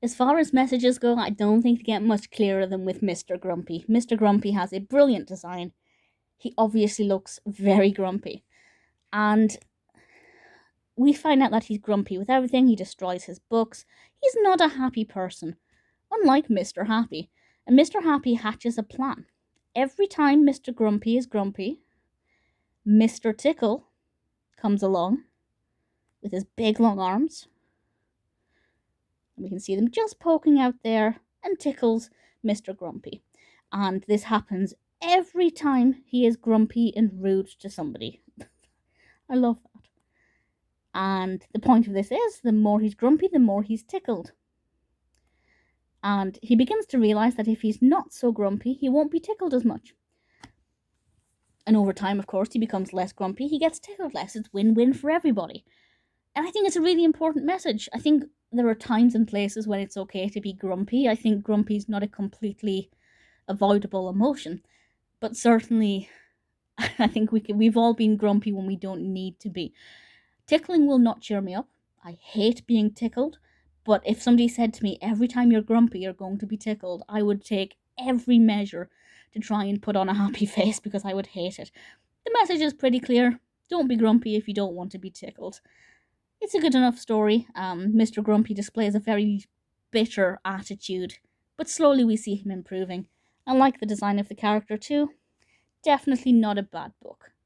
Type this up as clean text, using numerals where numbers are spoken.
As far as messages go, I don't think they get much clearer than with Mr. Grumpy. Mr. Grumpy has a brilliant design. He obviously looks very grumpy. And we find out that he's grumpy with everything. He destroys his books. He's not a happy person, unlike Mr. Happy. And Mr. Happy hatches a plan. Every time Mr. Grumpy is grumpy, Mr. Tickle comes along with his big long arms. We can see them just poking out there and tickles Mr. Grumpy. And this happens every time he is grumpy and rude to somebody. I love that. And the point of this is, the more he's grumpy, the more he's tickled. And he begins to realise that if he's not so grumpy, he won't be tickled as much. And over time, of course, he becomes less grumpy, he gets tickled less. It's win-win for everybody. And I think it's a really important message. I think there are times and places when it's okay to be grumpy. I think grumpy is not a completely avoidable emotion. But certainly, I think we've all been grumpy when we don't need to be. Tickling will not cheer me up. I hate being tickled. But if somebody said to me, every time you're grumpy, you're going to be tickled, I would take every measure to try and put on a happy face because I would hate it. The message is pretty clear. Don't be grumpy if you don't want to be tickled. It's a good enough story. Mr. Grumpy displays a very bitter attitude, but slowly we see him improving. I like the design of the character too. Definitely not a bad book.